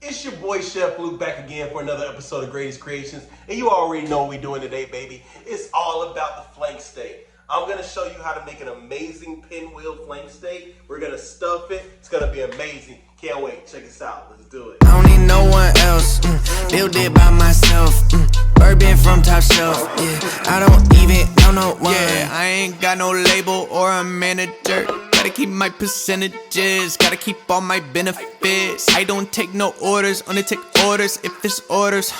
It's your boy Chef Luke back again for another episode of Greatest Creations. And you already know what we're doing today, baby. It's all about the flank steak. I'm going to show you how to make an amazing pinwheel flank steak. We're going to stuff it. It's going to be amazing. Can't wait. Check us out. Let's do it. I don't need no one else, build it by myself, bourbon from top shelf, yeah, I don't even know no one, yeah, I ain't got no label or a manager, gotta keep my percentages, gotta keep all my benefits, I don't take no orders, only take orders if it's orders,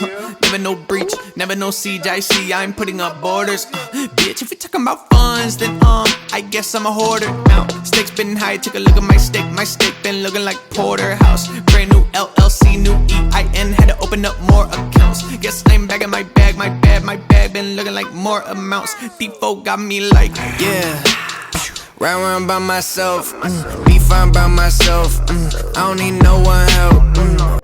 never no breach, never no CJC, I'm putting up borders, bitch, if you're talking about funds, then I guess I'm a hoarder, now, stakes been high, take a look at my steak been looking like Porterhouse, brand new LLC, new EIN, had to open up more accounts, guess I'm bagging my bag, my bag been looking like more amounts, P4 got me like, yeah, round by myself, be fine by myself, I don't need no one help,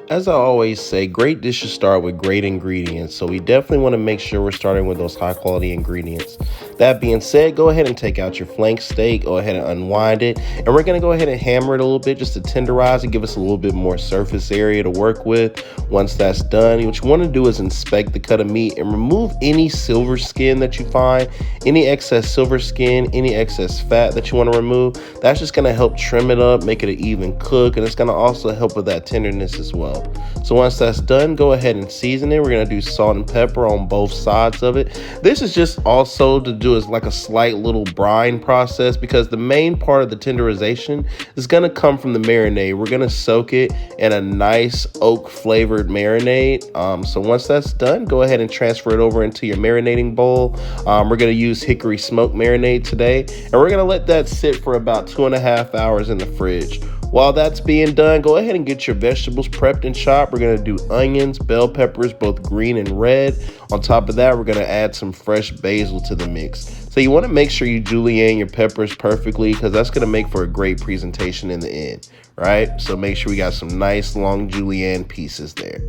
As I always say, great dishes start with great ingredients, so we definitely want to make sure we're starting with those high quality ingredients. That being said, go ahead and take out your flank steak, go ahead and unwind it, and we're going to go ahead and hammer it a little bit just to tenderize and give us a little bit more surface area to work with. Once that's done, what you want to do is inspect the cut of meat and remove any silver skin that you find, any excess silver skin, any excess fat that you want to remove. That's just going to help trim it up, make it an even cook, and it's going to also help with that tenderness as well. So once that's done, go ahead and season it. We're going to do salt and pepper on both sides of it. This is just also to do as like a slight little brine process because the main part of the tenderization is going to come from the marinade. We're going to soak it in a nice oak flavored marinade. So once that's done, go ahead and transfer it over into your marinating bowl. We're going to use hickory smoked marinade today, and we're going to let that sit for about 2.5 hours in the fridge. While that's being done, go ahead and get your vegetables prepped and chopped. We're going to do onions, bell peppers, both green and red. On top of that, we're going to add some fresh basil to the mix. So you want to make sure you julienne your peppers perfectly because that's going to make for a great presentation in the end, right? So make sure we got some nice long julienne pieces there.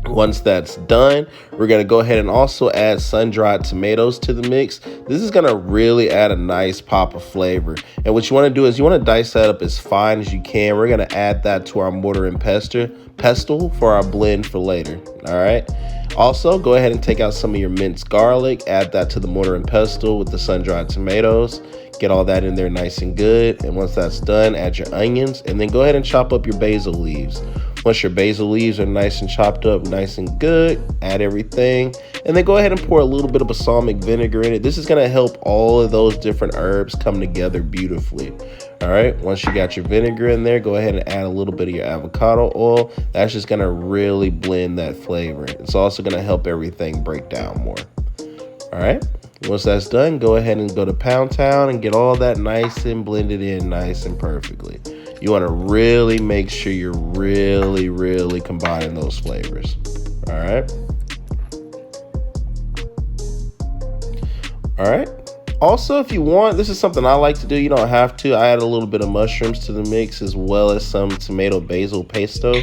Once that's done, we're going to go ahead and also add sun-dried tomatoes to the mix. This is going to really add a nice pop of flavor. And what you want to do is you want to dice that up as fine as you can. We're going to add that to our mortar and pestle for our blend for later. All right. Also, go ahead and take out some of your minced garlic. Add that to the mortar and pestle with the sun-dried tomatoes. Get all that in there nice and good. And once that's done, add your onions and then go ahead and chop up your basil leaves. Once your basil leaves are nice and chopped up, nice and good, add everything. And then go ahead and pour a little bit of balsamic vinegar in it. This is going to help all of those different herbs come together beautifully. All right, once you got your vinegar in there, go ahead and add a little bit of your avocado oil. That's just going to really blend that flavor. It's also going to help everything break down more. All right. Once that's done, go ahead and go to Pound Town and get all that nice and blended in nice and perfectly. You want to really make sure you're really combining those flavors. All right. All right. Also, if you want, this is something I like to do. You don't have to. I add a little bit of mushrooms to the mix as well as some tomato basil pesto.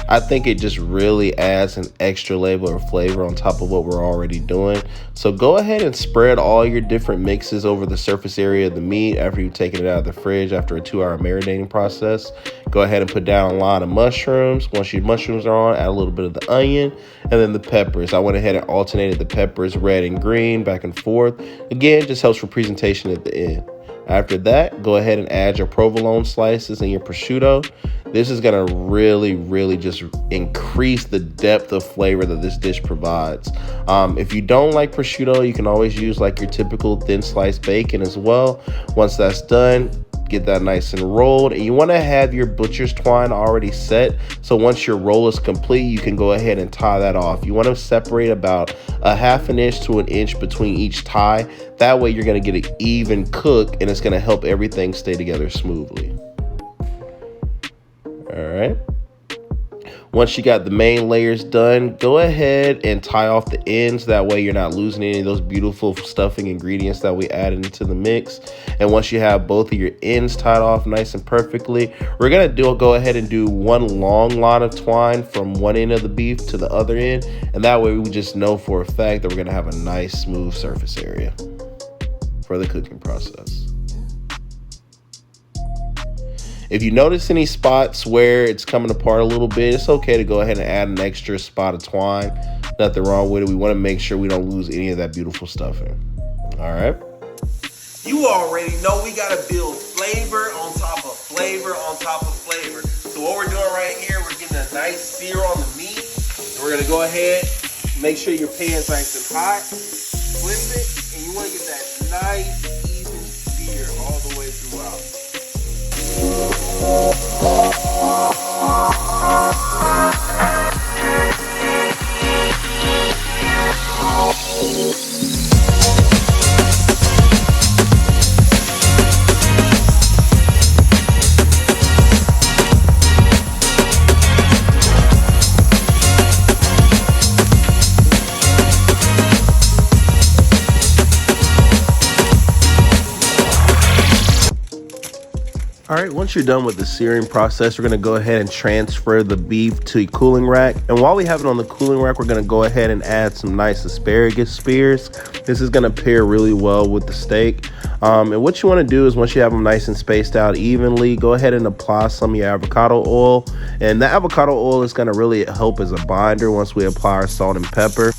I think it just really adds an extra level of flavor on top of what we're already doing. So go ahead and spread all your different mixes over the surface area of the meat after you've taken it out of the fridge after a 2-hour marinating process. Go ahead and put down a lot of mushrooms. Once your mushrooms are on, add a little bit of the onion and then the peppers. I went ahead and alternated the peppers red and green back and forth. Again, just helps for presentation at the end. After that, go ahead and add your provolone slices and your prosciutto. This is going to really just increase the depth of flavor that this dish provides. If you don't like prosciutto, you can always use like your typical thin sliced bacon as well. Once that's done, get that nice and rolled, and you want to have your butcher's twine already set, so once your roll is complete you can go ahead and tie that off. You want to separate about a 1/2 inch to 1 inch between each tie. That way you're going to get an even cook and it's going to help everything stay together smoothly. All right. Once you got the main layers done, go ahead and tie off the ends. That way you're not losing any of those beautiful stuffing ingredients that we added into the mix. And once you have both of your ends tied off nice and perfectly, we're going to go ahead and do one long line of twine from one end of the beef to the other end. And that way we just know for a fact that we're going to have a nice smooth surface area for the cooking process. If you notice any spots where it's coming apart a little bit, it's okay to go ahead and add an extra spot of twine. Nothing wrong with it. We want to make sure we don't lose any of that beautiful stuff in. All right. You already know we gotta build flavor on top of flavor on top of flavor. So what we're doing right here, we're getting a nice sear on the meat. And we're gonna go ahead, make sure your pan's nice and hot, flip it, and you wanna get that nice, even sear all the way throughout. All right, once you're done with the searing process, we're gonna go ahead and transfer the beef to a cooling rack. And while we have it on the cooling rack, we're gonna go ahead and add some nice asparagus spears. This is gonna pair really well with the steak. And what you wanna do is once you have them nice and spaced out evenly, go ahead and apply some of your avocado oil. And the avocado oil is gonna really help as a binder once we apply our salt and pepper.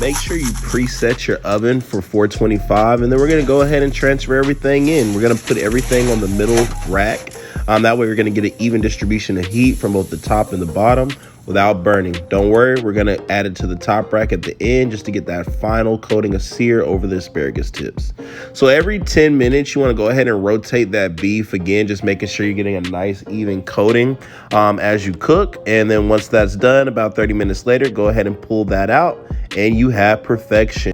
Make sure you preset your oven for 425, and then we're gonna go ahead and transfer everything in. We're gonna put everything on the middle rack. That way we're gonna get an even distribution of heat from both the top and the bottom without burning. Don't worry, we're gonna add it to the top rack at the end just to get that final coating of sear over the asparagus tips. So every 10 minutes, you wanna go ahead and rotate that beef again, just making sure you're getting a nice even coating as you cook. And then once that's done, about 30 minutes later, go ahead and pull that out and you have perfection.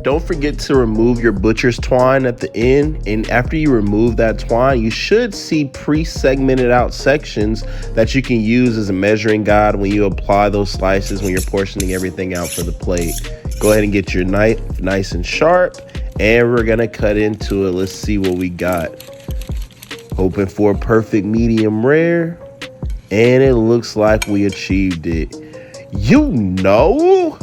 Don't forget to remove your butcher's twine at the end. And after you remove that twine, you should see pre-segmented out sections that you can use as a measuring guide when you apply those slices when you're portioning everything out for the plate. Go ahead and get your knife nice and sharp, and we're gonna cut into it. Let's see what we got. Hoping for a perfect medium rare, and it looks like we achieved it. You know?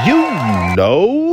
You know?